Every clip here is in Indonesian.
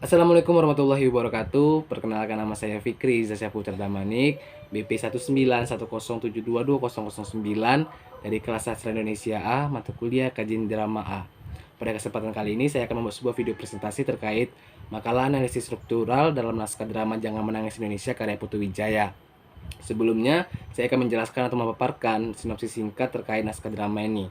Assalamualaikum warahmatullahi wabarakatuh. Perkenalkan, nama saya Fikri Zasya Putra Damanik, BP 1910722009 dari kelas Sastra Indonesia A, mata kuliah Kajian Drama A. Pada kesempatan kali ini saya akan membuat sebuah video presentasi terkait makalah analisis struktural dalam naskah drama Jangan Menangis Indonesia karya Putu Wijaya. Sebelumnya, saya akan menjelaskan atau memaparkan sinopsis singkat terkait naskah drama ini.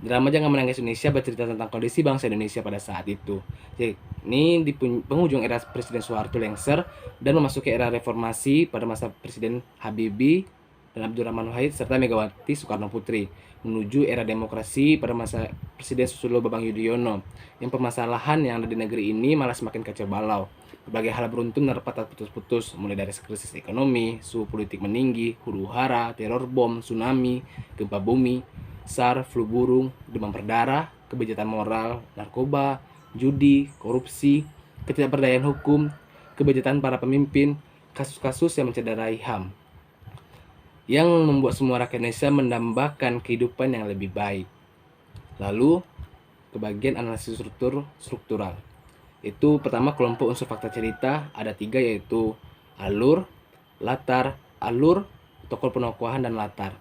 Drama Jangan Menangis Indonesia bercerita tentang kondisi bangsa Indonesia pada saat itu. Jadi, ini di penghujung era Presiden Soeharto lengser dan memasuki era reformasi pada masa Presiden Habibie dan Abdurrahman Wahid serta Megawati Soekarno Putri, menuju era demokrasi pada masa Presiden Susilo Bambang Yudhoyono, yang permasalahan yang ada di negeri ini malah semakin kacau balau. Berbagai hal beruntun menerpa tak putus-putus, mulai dari krisis ekonomi, suhu politik meninggi, huru-hara, teror bom, tsunami, gempa bumi, SAR, flu burung, demam berdarah, kebejatan moral, narkoba, judi, korupsi, ketidakberdayaan hukum, kebejatan para pemimpin, kasus-kasus yang mencederai HAM, yang membuat semua rakyat Indonesia mendambakan kehidupan yang lebih baik. Lalu, ke bagian analisis struktural. Itu pertama, kelompok unsur fakta cerita ada 3, yaitu alur, latar, tokoh penokohan, dan latar.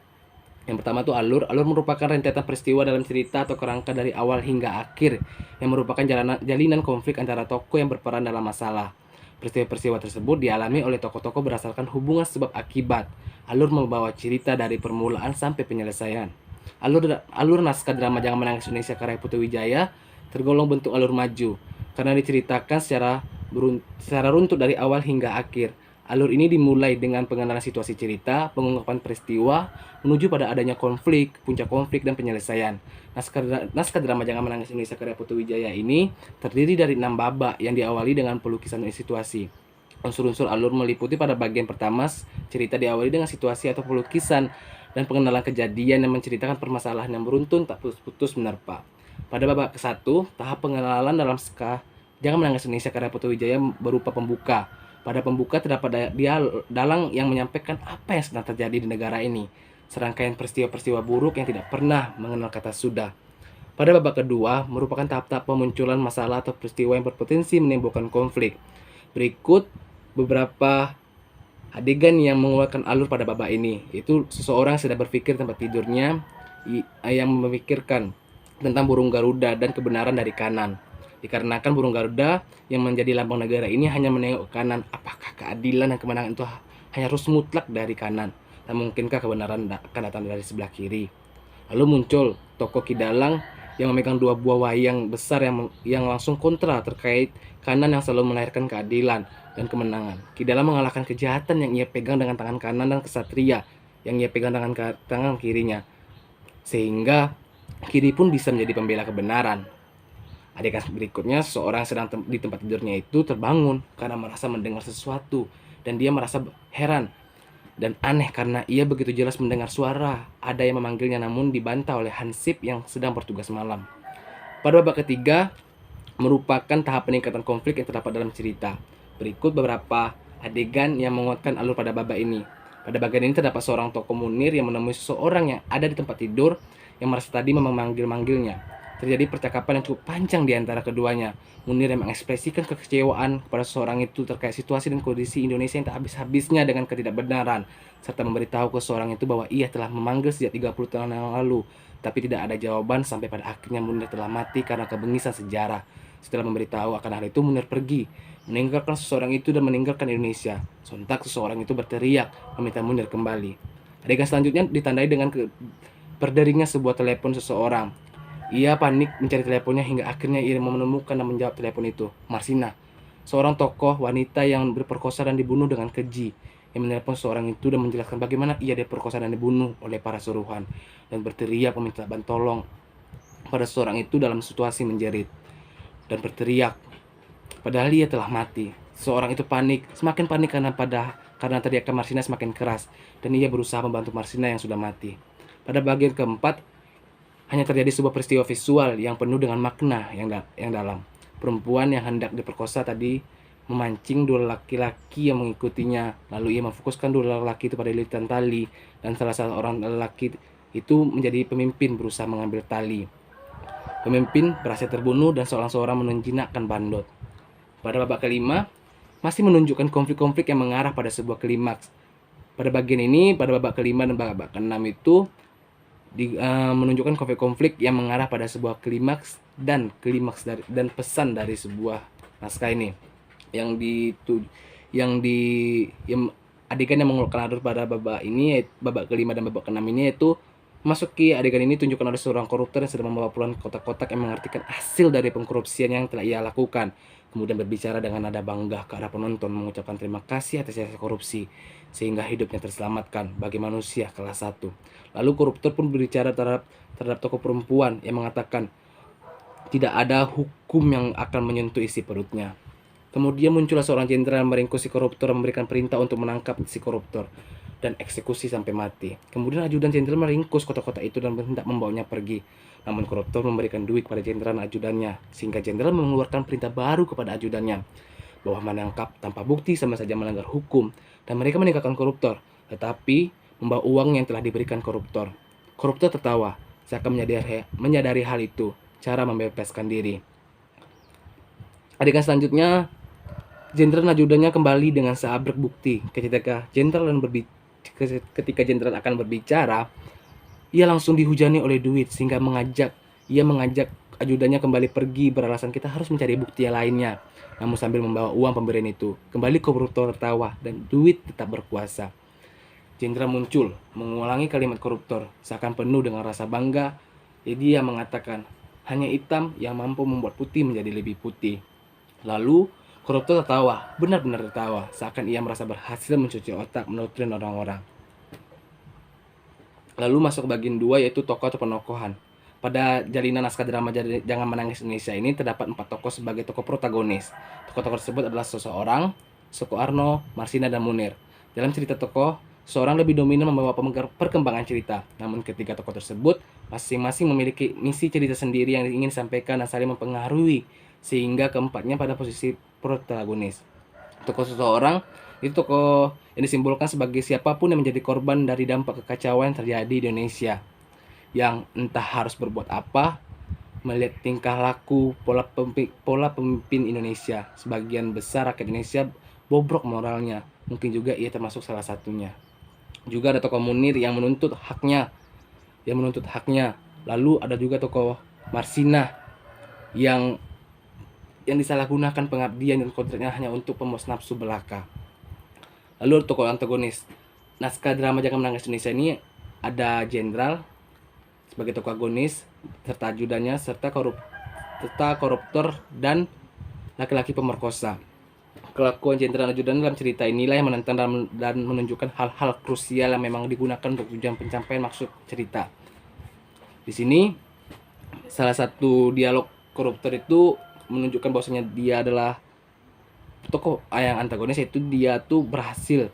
Yang pertama itu alur. Alur merupakan rentetan peristiwa dalam cerita atau kerangka dari awal hingga akhir yang merupakan jalinan konflik antara tokoh yang berperan dalam masalah. Peristiwa-peristiwa tersebut dialami oleh tokoh-tokoh berdasarkan hubungan sebab akibat. Alur membawa cerita dari permulaan sampai penyelesaian. Alur naskah drama Jangan Menangis Indonesia karya Putu Wijaya tergolong bentuk alur maju karena diceritakan secara runtut dari awal hingga akhir. Alur ini dimulai dengan pengenalan situasi cerita, pengungkapan peristiwa, menuju pada adanya konflik, puncak konflik, dan penyelesaian. Naskah drama Jangan Menangis Indonesia karya Putu Wijaya ini terdiri dari 6 babak yang diawali dengan pelukisan situasi. Unsur-unsur alur meliputi pada bagian pertama, cerita diawali dengan situasi atau pelukisan dan pengenalan kejadian yang menceritakan permasalahan yang beruntun tak putus-putus menerpa. Pada babak ke-1, tahap pengenalan dalam naskah Jangan Menangis Indonesia karya Putu Wijaya berupa pembuka. Pada pembuka terdapat dalang yang menyampaikan apa yang sedang terjadi di negara ini, serangkaian peristiwa-peristiwa buruk yang tidak pernah mengenal kata sudah. Pada babak kedua, merupakan tahap-tahap pemunculan masalah atau peristiwa yang berpotensi menimbulkan konflik. Berikut beberapa adegan yang mengeluarkan alur pada babak ini, yaitu seseorang sedang berpikir tempat tidurnya yang memikirkan tentang burung Garuda dan kebenaran dari kanan. Dikarenakan burung Garuda yang menjadi lambang negara ini hanya menengok ke kanan, apakah keadilan dan kemenangan itu hanya harus mutlak dari kanan? Tak mungkinkah kebenaran akan datang dari sebelah kiri? Lalu muncul tokoh Kidalang yang memegang 2 buah wayang besar yang langsung kontra terkait kanan yang selalu melahirkan keadilan dan kemenangan. Kidalang mengalahkan kejahatan yang ia pegang dengan tangan kanan dan kesatria yang ia pegang dengan tangan kirinya, sehingga kiri pun bisa menjadi pembela kebenaran. Adegan berikutnya, seorang sedang di tempat tidurnya itu terbangun karena merasa mendengar sesuatu dan dia merasa heran dan aneh karena ia begitu jelas mendengar suara ada yang memanggilnya, namun dibantah oleh Hansip yang sedang bertugas malam. Pada babak ketiga, merupakan tahap peningkatan konflik yang terdapat dalam cerita. Berikut beberapa adegan yang menguatkan alur pada babak ini. Pada bagian ini terdapat seorang tokoh Munir yang menemui seseorang yang ada di tempat tidur yang merasa tadi memanggil-manggilnya. Terjadi percakapan yang cukup panjang di antara keduanya. Munir yang mengekspresikan kekecewaan kepada seseorang itu terkait situasi dan kondisi Indonesia yang tak habis-habisnya dengan ketidakbenaran, serta memberitahu ke seorang itu bahwa ia telah memanggil sejak 30 tahun yang lalu, tapi tidak ada jawaban sampai pada akhirnya Munir telah mati karena kebengisan sejarah. Setelah memberitahu akan hal itu, Munir pergi, meninggalkan seseorang itu dan meninggalkan Indonesia. Sontak seseorang itu berteriak meminta Munir kembali. Adegan selanjutnya ditandai dengan berderingnya sebuah telepon seseorang. Ia panik mencari teleponnya hingga akhirnya ia menemukan dan menjawab telepon itu. Marsina, seorang tokoh wanita yang diperkosa dan dibunuh dengan keji, yang menelepon seorang itu dan menjelaskan bagaimana ia diperkosa dan dibunuh oleh para suruhan, dan berteriak meminta tolong pada seorang itu dalam situasi menjerit dan berteriak padahal ia telah mati. Seorang itu panik, semakin panik karena teriakan Marsina semakin keras, dan ia berusaha membantu Marsina yang sudah mati. Pada bagian keempat, hanya terjadi sebuah peristiwa visual yang penuh dengan makna yang dalam. Perempuan yang hendak diperkosa tadi memancing 2 laki-laki yang mengikutinya. Lalu ia memfokuskan 2 laki itu pada lilitan tali, dan salah satu orang laki itu menjadi pemimpin berusaha mengambil tali. Pemimpin berhasil terbunuh dan seorang-seorang menjinakkan bandot. Pada babak kelima masih menunjukkan konflik-konflik yang mengarah pada sebuah klimaks. Pada bagian ini, pada babak kelima dan babak keenam itu menunjukkan konflik-konflik yang mengarah pada sebuah klimaks dan pesan dari sebuah naskah ini yang adegan yang mengeluarkan alur pada babak ini, babak kelima dan babak keenam ini, yaitu masuki adegan ini tunjukkan oleh seorang koruptor yang sedang membawa puluhan kotak-kotak yang mengartikan hasil dari pengkorupsian yang telah ia lakukan, kemudian berbicara dengan nada bangga ke arah penonton, mengucapkan terima kasih atas jasa korupsi sehingga hidupnya terselamatkan bagi manusia kelas 1. Lalu koruptor pun berbicara terhadap tokoh perempuan yang mengatakan tidak ada hukum yang akan menyentuh isi perutnya. Kemudian muncullah seorang jenderal yang meringkus si koruptor, memberikan perintah untuk menangkap si koruptor dan eksekusi sampai mati. Kemudian ajudan jenderal meringkus kotak-kotak itu dan hendak membawanya pergi. Namun koruptor memberikan duit pada jenderal dan ajudannya, sehingga jenderal mengeluarkan perintah baru kepada ajudannya bahwa menangkap tanpa bukti sama saja melanggar hukum, dan mereka meninggalkan koruptor, tetapi membawa uang yang telah diberikan koruptor. Koruptor tertawa, seakan menyadari hal itu, cara membebaskan diri. Adegan selanjutnya, jenderal dan ajudannya kembali dengan seabrek bukti. Ketika jenderal akan berbicara, ia langsung dihujani oleh duit sehingga ia mengajak ajudannya kembali pergi beralasan kita harus mencari bukti yang lainnya. Namun sambil membawa uang pemberian itu, kembali koruptor tertawa dan duit tetap berkuasa. Jenderal muncul mengulangi kalimat koruptor seakan penuh dengan rasa bangga. Jadi dia mengatakan, hanya hitam yang mampu membuat putih menjadi lebih putih. Lalu koruptor tertawa, benar-benar tertawa, seakan ia merasa berhasil mencuci otak mendoktrin orang-orang. Lalu masuk bagian 2, yaitu tokoh atau penokohan. Pada jalinan naskah drama Jangan Menangis Indonesia ini terdapat 4 tokoh sebagai tokoh protagonis. Tokoh-tokoh tersebut adalah seseorang, Soekarno, Marsina, dan Munir. Dalam cerita tokoh, seorang lebih dominan membawa perkembangan cerita. Namun ketiga tokoh tersebut masing-masing memiliki misi cerita sendiri yang ingin disampaikan dan saling mempengaruhi, sehingga keempatnya pada posisi protagonis. Tokoh seseorang itu tokoh yang disimbolkan sebagai siapapun yang menjadi korban dari dampak kekacauan yang terjadi di Indonesia, yang entah harus berbuat apa melihat tingkah laku pola pemimpin Indonesia. Sebagian besar rakyat Indonesia bobrok moralnya, mungkin juga ia termasuk salah satunya. Juga ada tokoh Munir yang menuntut haknya. Lalu ada juga tokoh Marsina yang disalahgunakan pengabdian dan kontraknya hanya untuk pemuas nafsu belaka. Lalu tokoh antagonis naskah drama Jangan Menangis Indonesia ini ada jenderal sebagai tokoh agonis serta ajudannya serta koruptor dan laki-laki pemerkosa. Kelakuan jenderal ajudan dalam cerita inilah yang menentang dan menunjukkan hal-hal krusial yang memang digunakan untuk tujuan pencapaian maksud cerita. Di sini salah satu dialog koruptor itu menunjukkan bahwasanya dia adalah tokoh yang antagonis, yaitu dia tuh berhasil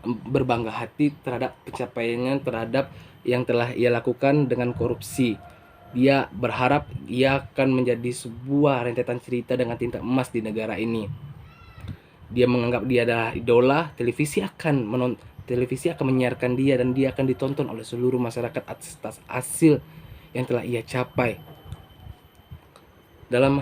berbangga hati terhadap pencapaiannya terhadap yang telah ia lakukan dengan korupsi. Dia berharap ia akan menjadi sebuah rentetan cerita dengan tinta emas di negara ini. Dia menganggap dia adalah idola, televisi akan menyiarkan dia dan dia akan ditonton oleh seluruh masyarakat atas hasil yang telah ia capai. Dalam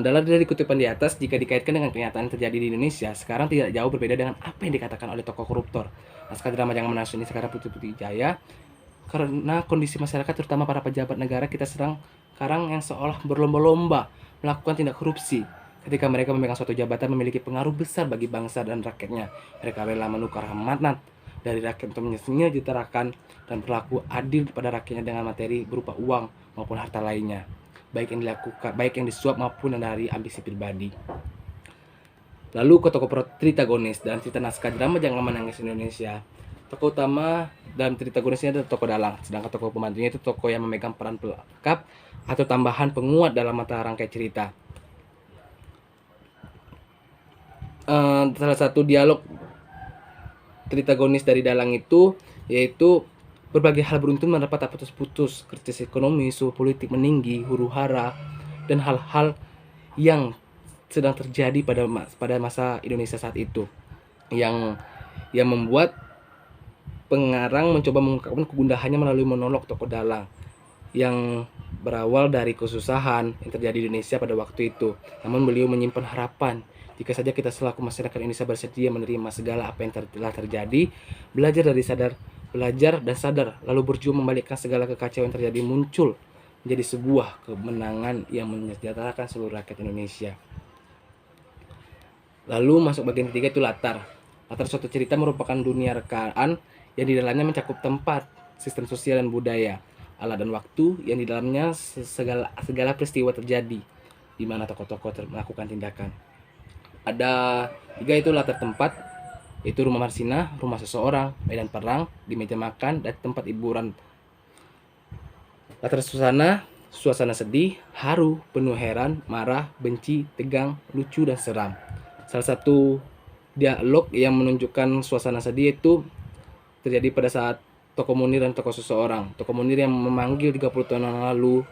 dari kutipan di atas, jika dikaitkan dengan kenyataan terjadi di Indonesia sekarang, tidak jauh berbeda dengan apa yang dikatakan oleh tokoh koruptor naskah drama Jangan Menangis ini sekarang Putri Jaya. Karena kondisi masyarakat terutama para pejabat negara kita sekarang yang seolah berlomba-lomba melakukan tindak korupsi. Ketika mereka memegang suatu jabatan memiliki pengaruh besar bagi bangsa dan rakyatnya, mereka rela menukar amanat dari rakyat untuk menyejahterakan dan berlaku adil pada rakyatnya dengan materi berupa uang maupun harta lainnya, baik yang disuap maupun dari ambisi pribadi. Lalu ke tokoh protagonis dalam cerita naskah drama Jangan Menangis Indonesia. Tokoh utama dalam cerita agonisnya adalah tokoh dalang, sedangkan tokoh pembantunya itu tokoh yang memegang peran pelengkap atau tambahan penguat dalam mata rangkai cerita. Salah satu dialog cerita agonis dari dalang itu yaitu berbagai hal beruntun mendapat tak putus-putus, krisis ekonomi, suhu politik meninggi, huru-hara, dan hal-hal yang sedang terjadi pada masa Indonesia saat itu, yang membuat pengarang mencoba mengungkapkan kegundahannya melalui monolog tokoh dalang yang berawal dari kesusahan yang terjadi di Indonesia pada waktu itu. Namun beliau menyimpan harapan, jika saja kita selaku masyarakat Indonesia bersedia menerima segala apa yang telah terjadi, belajar dan sadar, lalu berjuang membalikkan segala kekacauan yang terjadi, muncul menjadi sebuah kemenangan yang menyejahterakan seluruh rakyat Indonesia. Lalu masuk bagian ketiga, itu latar. Latar suatu cerita merupakan dunia rekaan yang di dalamnya mencakup tempat, sistem sosial dan budaya, alat dan waktu yang di dalamnya segala peristiwa terjadi di mana tokoh-tokoh melakukan tindakan. Ada 3, itu latar tempat, yaitu rumah Marsina, rumah seseorang, medan perang, di meja makan, dan tempat hiburan. Latar suasana sedih, haru, penuh heran, marah, benci, tegang, lucu, dan seram. Salah satu dialog yang menunjukkan suasana sedih itu terjadi pada saat tokoh Munir dan tokoh seseorang. Tokoh Munir yang memanggil 30 tahun yang lalu,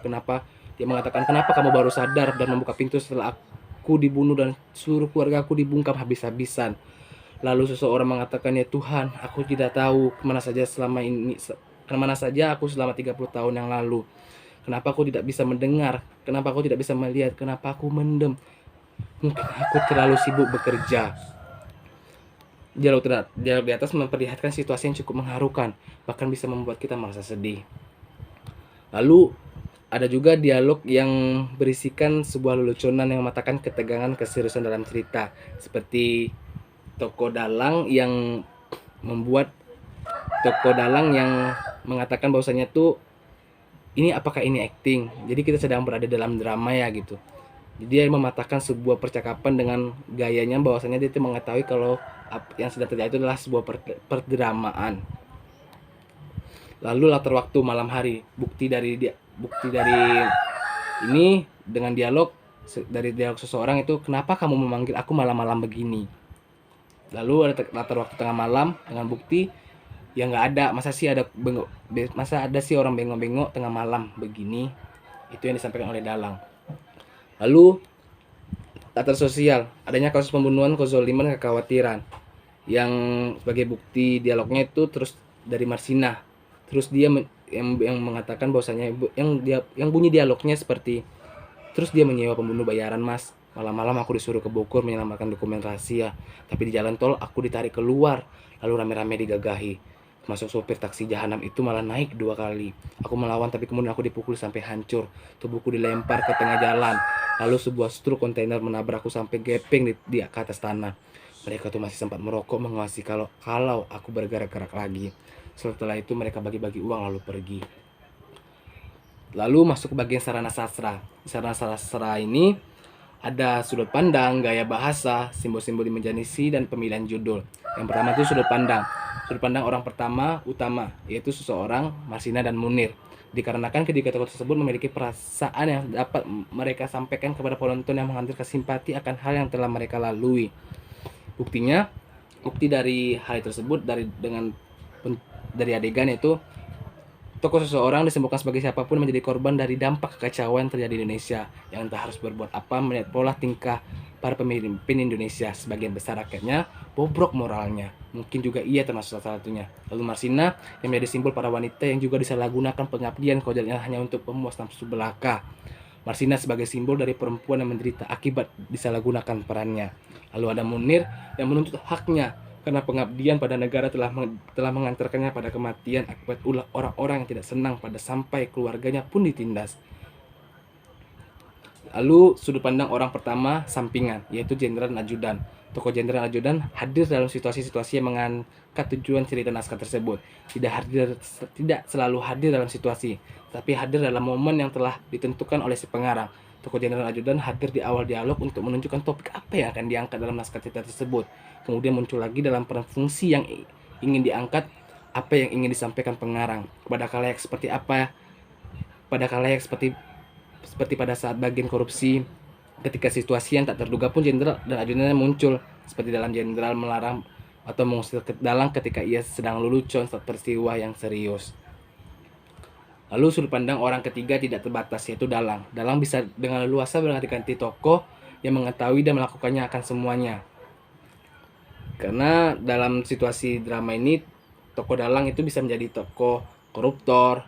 dia mengatakan, kenapa kamu baru sadar dan membuka pintu setelah aku dibunuh dan seluruh keluarga aku dibungkam habis-habisan. Lalu seseorang mengatakan, ya Tuhan, aku tidak tahu kemana saja aku selama 30 tahun yang lalu. Kenapa aku tidak bisa mendengar? Kenapa aku tidak bisa melihat? Kenapa aku mendem? Mungkin aku terlalu sibuk bekerja. Dialog di atas memperlihatkan situasi yang cukup mengharukan, bahkan bisa membuat kita merasa sedih. Lalu ada juga dialog yang berisikan sebuah leluconan yang mematahkan ketegangan keseriusan dalam cerita, seperti tokoh dalang yang mengatakan bahwasanya tuh, ini apakah ini acting? Jadi kita sedang berada dalam drama ya gitu. Jadi dia mematahkan sebuah percakapan dengan gayanya bahwasanya dia itu mengetahui kalau yang sedang terjadi itu adalah sebuah perdramaan. Lalu latar waktu malam hari, bukti dari ini dengan dialog seseorang itu, kenapa kamu memanggil aku malam-malam begini? Lalu ada latar waktu tengah malam dengan bukti yang nggak ada, masa ada sih orang bengok-bengok tengah malam begini. Itu yang disampaikan oleh dalang. Lalu latar sosial, adanya kasus pembunuhan, kezaliman, kekhawatiran, yang sebagai bukti dialognya itu terus dari Marsina. Terus dia yang mengatakan bahwasanya yang bunyi dialognya seperti, terus dia menyewa pembunuh bayaran mas, malam-malam aku disuruh ke Bogor menyelamatkan dokumen rahasia, tapi di jalan tol aku ditarik keluar, lalu rame-rame digagahi, termasuk sopir taksi jahanam itu malah naik 2 kali. Aku melawan tapi kemudian aku dipukul sampai hancur, tubuhku dilempar ke tengah jalan, lalu sebuah truk kontainer menabrakku sampai gepeng di atas tanah. Mereka tuh masih sempat merokok mengawasi kalau aku bergerak-gerak lagi. Setelah itu mereka bagi-bagi uang lalu pergi. Lalu masuk ke bagian sarana sastra. Sarana sastra ini ada sudut pandang, gaya bahasa, simbol-simbol imajinasi, dan pemilihan judul. Yang pertama itu sudut pandang. Sudut pandang orang pertama utama, yaitu seseorang, Marsina dan Munir. Dikarenakan ketiga tokoh tersebut memiliki perasaan yang dapat mereka sampaikan kepada penonton yang menghadirkan simpati akan hal yang telah mereka lalui. Bukti dari hal tersebut dari adegan itu, tokoh seseorang disebutkan sebagai siapapun menjadi korban dari dampak kekacauan terjadi di Indonesia, yang entah harus berbuat apa melihat pola tingkah para pemimpin Indonesia. Sebagian besar rakyatnya bobrok moralnya, mungkin juga ia termasuk salah satunya. Lalu Marsina yang menjadi simbol para wanita yang juga disalahgunakan pengabdian kodratnya hanya untuk pemuas nafsu belaka. Marsina sebagai simbol dari perempuan yang menderita akibat disalahgunakan perannya. Lalu ada Munir yang menuntut haknya karena pengabdian pada negara telah mengantarkannya pada kematian akibat ulah orang-orang yang tidak senang pada sampai keluarganya pun ditindas. Lalu sudut pandang orang pertama sampingan, yaitu Jenderal Ajudan. Tokoh Jenderal Ajudan hadir dalam situasi-situasi yang mengangkat tujuan cerita naskah tersebut. Tidak selalu hadir dalam situasi, tapi hadir dalam momen yang telah ditentukan oleh si pengarang. Tokoh Jenderal Ajudan hadir di awal dialog untuk menunjukkan topik apa yang akan diangkat dalam naskah cerita tersebut. Kemudian muncul lagi dalam peran fungsi yang ingin diangkat, apa yang ingin disampaikan pengarang. Pada khalayak seperti pada saat bagian korupsi, ketika situasi yang tak terduga pun jenderal dan ajudannya muncul, seperti dalam jenderal melarang atau mengusir dalang ketika ia sedang lelucon saat peristiwa yang serius. Lalu sudut pandang orang ketiga tidak terbatas, yaitu dalang. Dalang bisa dengan leluasa berganti-ganti tokoh yang mengetahui dan melakukannya akan semuanya. Karena dalam situasi drama ini, tokoh dalang itu bisa menjadi tokoh koruptor,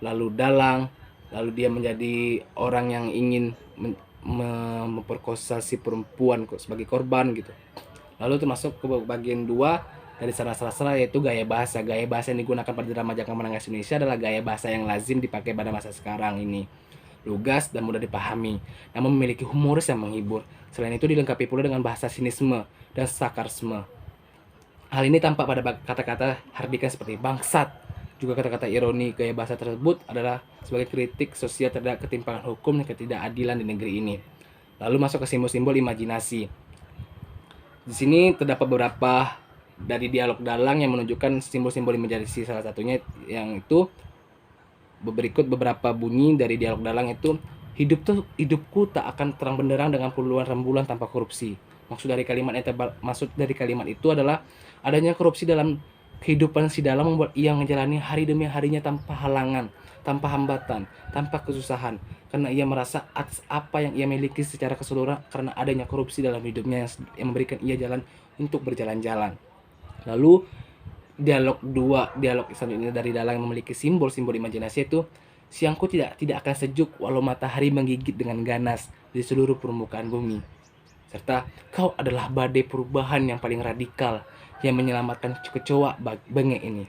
lalu dalang, lalu dia menjadi orang yang ingin memperkosa si perempuan sebagai korban gitu. Lalu termasuk ke bagian 2 dari salah yaitu gaya bahasa. Gaya bahasa yang digunakan pada drama Jaka Menangis Indonesia adalah gaya bahasa yang lazim dipakai pada masa sekarang ini. Lugas dan mudah dipahami, namun memiliki humoris yang menghibur. Selain itu dilengkapi pula dengan bahasa sinisme dan sarkasme. Hal ini tampak pada kata-kata hardikan seperti bangsat. Juga kata-kata ironi. Gaya bahasa tersebut adalah sebagai kritik sosial terhadap ketimpangan hukum dan ketidakadilan di negeri ini. Lalu masuk ke simbol-simbol imajinasi. Di sini terdapat beberapa dari dialog dalang yang menunjukkan simbol-simbol imajinasi. Salah satunya yang itu berikut beberapa bunyi dari dialog dalang itu. Hidupku tak akan terang benderang dengan puluhan rembulan tanpa korupsi. Maksud dari kalimat itu adalah adanya korupsi dalam kehidupan si dalang membuat ia menjalani hari demi harinya tanpa halangan, tanpa hambatan, tanpa kesusahan, karena ia merasa atas apa yang ia miliki secara keseluruhan karena adanya korupsi dalam hidupnya yang memberikan ia jalan untuk berjalan-jalan. Lalu dialog selanjutnya dari dalang yang memiliki simbol-simbol imajinasi itu, siangku tidak akan sejuk walau matahari menggigit dengan ganas di seluruh permukaan bumi. Serta kau adalah badai perubahan yang paling radikal yang menyelamatkan kecoa bengek ini.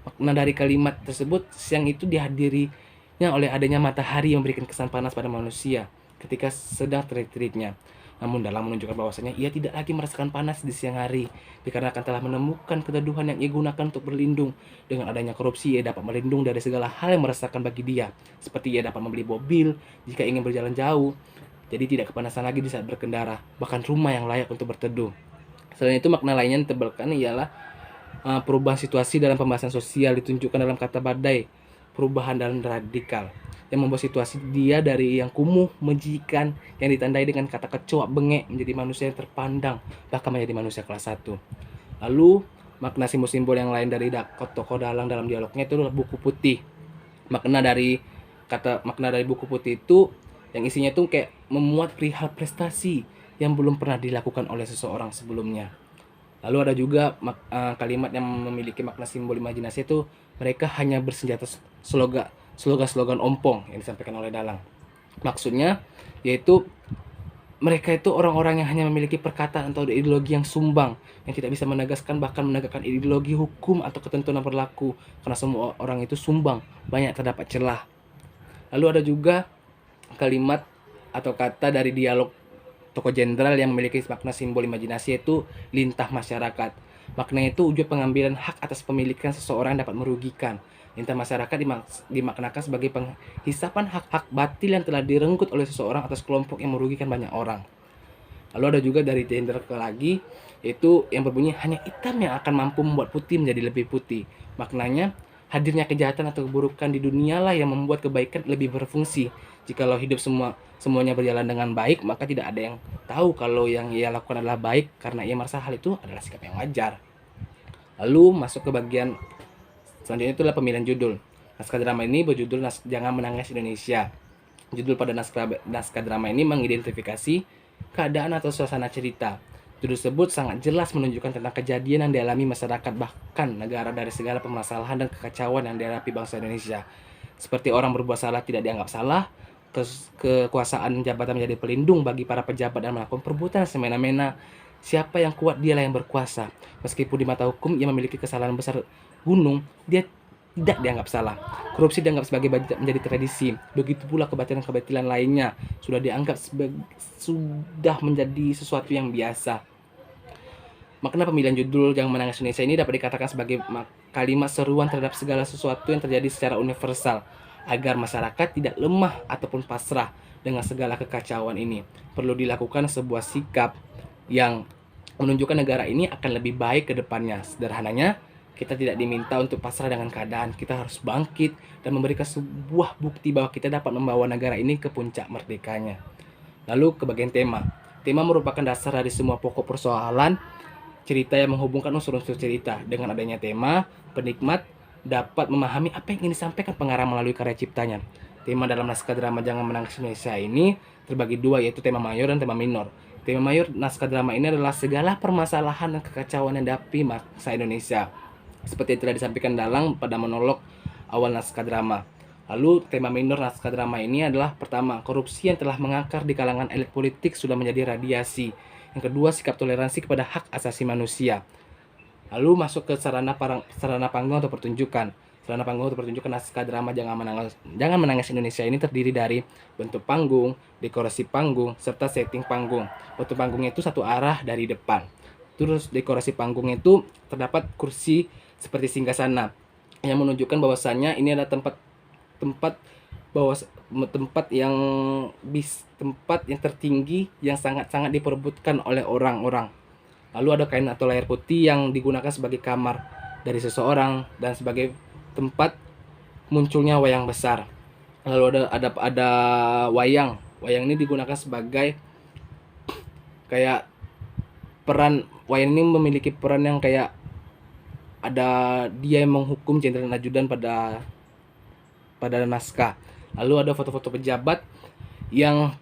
Makna dari kalimat tersebut, siang itu dihadirinya oleh adanya matahari yang memberikan kesan panas pada manusia ketika sedang terik-teriknya. Namun dalam menunjukkan bahwasanya ia tidak lagi merasakan panas di siang hari, dikarenakan telah menemukan keteduhan yang ia gunakan untuk berlindung. Dengan adanya korupsi, ia dapat melindung dari segala hal yang merasakan bagi dia, seperti ia dapat membeli mobil jika ingin berjalan jauh, jadi tidak kepanasan lagi di saat berkendara, bahkan rumah yang layak untuk berteduh. Selain itu, makna lainnya yang ditebalkan ialah perubahan situasi dalam pembahasan sosial ditunjukkan dalam kata badai, perubahan dan radikal, yang membuat situasi dia dari yang kumuh, menjijikan, yang ditandai dengan kata kecoa bengek menjadi manusia yang terpandang, bahkan menjadi manusia kelas 1. Lalu, makna simbol-simbol yang lain dari tokoh dalang dalam dialognya itu adalah buku putih. Makna dari buku putih itu yang isinya itu kayak memuat perihal prestasi yang belum pernah dilakukan oleh seseorang sebelumnya. Lalu ada juga kalimat yang memiliki makna simbol imajinasi itu, mereka hanya bersenjata slogan ompong yang disampaikan oleh dalang. Maksudnya yaitu mereka itu orang-orang yang hanya memiliki perkataan atau ideologi yang sumbang, yang tidak bisa menegaskan bahkan menegakkan ideologi hukum atau ketentuan yang berlaku, karena semua orang itu sumbang, banyak terdapat celah. Lalu ada juga kalimat atau kata dari dialog tokoh jenderal yang memiliki makna simbol imajinasi, yaitu lintah masyarakat. Maknanya itu wujud pengambilan hak atas pemilikan seseorang dapat merugikan. Lintah masyarakat dimaknakan sebagai penghisapan hak-hak batil yang telah direnggut oleh seseorang atas kelompok yang merugikan banyak orang. Lalu ada juga dari jenderal lagi, yaitu yang berbunyi hanya hitam yang akan mampu membuat putih menjadi lebih putih. Maknanya hadirnya kejahatan atau keburukan di dunia lah yang membuat kebaikan lebih berfungsi. Jikalau hidup semuanya berjalan dengan baik, maka tidak ada yang tahu kalau yang ia lakukan adalah baik, karena ia merasa hal itu adalah sikap yang wajar. Lalu masuk ke bagian selanjutnya, itu adalah pemilihan judul. Naskah drama ini berjudul Jangan Menangis Indonesia. Judul pada naskah drama ini mengidentifikasi keadaan atau suasana cerita. Judul tersebut sangat jelas menunjukkan tentang kejadian yang dialami masyarakat, bahkan negara, dari segala permasalahan dan kekacauan yang dihadapi bangsa Indonesia. Seperti orang berbuat salah tidak dianggap salah, kekuasaan jabatan menjadi pelindung bagi para pejabat dan melakukan perbuatan semena-mena. Siapa yang kuat, dialah yang berkuasa. Meskipun di mata hukum ia memiliki kesalahan besar gunung, dia tidak dianggap salah. Korupsi dianggap sebagai menjadi tradisi. Begitu pula kebatilan-kebatilan lainnya sudah dianggap sudah menjadi sesuatu yang biasa. Makna pemilihan judul Jangan Menangis Indonesia ini dapat dikatakan sebagai kalimat seruan terhadap segala sesuatu yang terjadi secara universal, agar masyarakat tidak lemah ataupun pasrah dengan segala kekacauan ini. Perlu dilakukan sebuah sikap yang menunjukkan negara ini akan lebih baik ke depannya. Sederhananya, kita tidak diminta untuk pasrah dengan keadaan. Kita harus bangkit dan memberikan sebuah bukti bahwa kita dapat membawa negara ini ke puncak merdekanya. Lalu ke bagian tema. Tema merupakan dasar dari semua pokok persoalan cerita yang menghubungkan unsur-unsur cerita. Dengan adanya tema, penikmat dapat memahami apa yang ingin disampaikan pengarang melalui karya ciptanya. Tema dalam naskah drama Jangan Menangis Indonesia ini terbagi dua, yaitu tema mayor dan tema minor. Tema mayor naskah drama ini adalah segala permasalahan dan kekacauan yang dihadapi bangsa Indonesia, seperti yang telah disampaikan dalang pada monolog awal naskah drama. Lalu tema minor naskah drama ini adalah pertama, korupsi yang telah mengakar di kalangan elit politik sudah menjadi radiasi. Yang kedua, sikap toleransi kepada hak asasi manusia. Lalu masuk ke sarana panggung atau pertunjukan. Sarana panggung atau pertunjukan naskah drama Jangan Menangis Indonesia ini terdiri dari bentuk panggung, dekorasi panggung, serta setting panggung. Bentuk panggungnya itu satu arah dari depan. Terus dekorasi panggung itu terdapat kursi seperti singgasana yang menunjukkan bahwasannya ini adalah tempat bahwa tempat yang tertinggi yang sangat-sangat diperebutkan oleh orang-orang. Lalu ada kain atau layar putih yang digunakan sebagai kamar dari seseorang dan sebagai tempat munculnya wayang besar. Lalu ada wayang. Wayang ini digunakan sebagai kayak wayang ini memiliki peran yang kayak ada dia yang menghukum jenderal ajudan pada naskah. Lalu ada foto-foto pejabat yang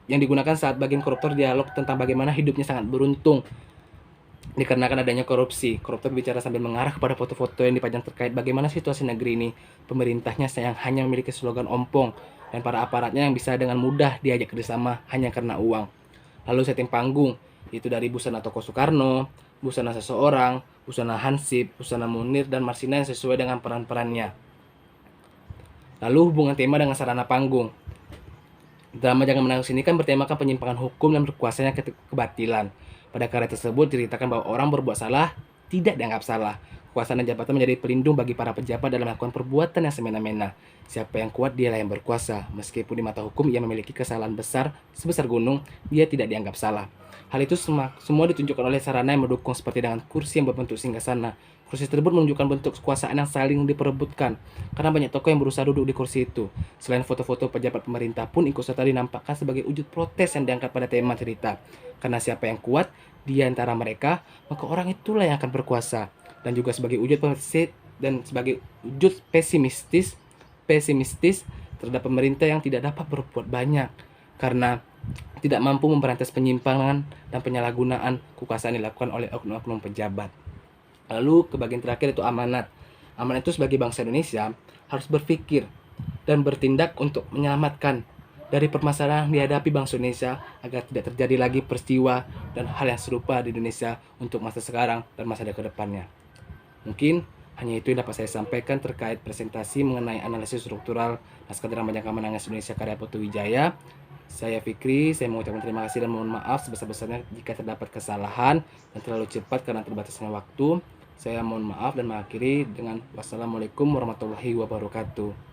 digunakan saat bagian koruptor dialog tentang bagaimana hidupnya sangat beruntung dikarenakan adanya korupsi. Koruptor bicara sambil mengarah kepada foto-foto yang dipajang terkait bagaimana situasi negeri ini. Pemerintahnya yang hanya memiliki slogan ompong dan para aparatnya yang bisa dengan mudah diajak kerjasama hanya karena uang. Lalu setting panggung, itu dari busana tokoh Soekarno, busana seseorang, busana Hansip, busana Munir, dan Marsina yang sesuai dengan peran-perannya. Lalu hubungan tema dengan sarana panggung. Drama Jangan Menangis ini kan bertemakan penyimpangan hukum dan berkuasanya kebatilan. Pada karya tersebut diceritakan bahwa orang berbuat salah tidak dianggap salah. Kekuasaan dan jabatan menjadi pelindung bagi para pejabat dalam melakukan perbuatan yang semena-mena. Siapa yang kuat dialah yang berkuasa. Meskipun di mata hukum ia memiliki kesalahan besar sebesar gunung, dia tidak dianggap salah. Hal itu semua ditunjukkan oleh sarana yang mendukung seperti dengan kursi yang berbentuk singgasana. Kursi tersebut menunjukkan bentuk kekuasaan yang saling diperebutkan karena banyak tokoh yang berusaha duduk di kursi itu. Selain foto-foto pejabat pemerintah pun ikut serta dinampakkan sebagai wujud protes yang diangkat pada tema cerita. Karena siapa yang kuat di antara mereka, maka orang itulah yang akan berkuasa. Dan juga sebagai wujud pesimistis terhadap pemerintah yang tidak dapat berbuat banyak karena tidak mampu memberantas penyimpangan dan penyalahgunaan kekuasaan dilakukan oleh oknum-oknum pejabat. Lalu ke bagian terakhir itu amanat. Amanat itu sebagai bangsa Indonesia harus berpikir dan bertindak untuk menyelamatkan dari permasalahan yang dihadapi bangsa Indonesia agar tidak terjadi lagi peristiwa dan hal yang serupa di Indonesia untuk masa sekarang dan masa ke depannya. Mungkin hanya itu yang dapat saya sampaikan terkait presentasi mengenai analisis struktural naskah drama Jangan Menangis Indonesia karya Putu Wijaya. Saya Fikri, saya mengucapkan terima kasih dan mohon maaf sebesar-besarnya jika terdapat kesalahan dan terlalu cepat karena terbatasnya waktu. Saya mohon maaf dan mengakhiri dengan wassalamualaikum warahmatullahi wabarakatuh.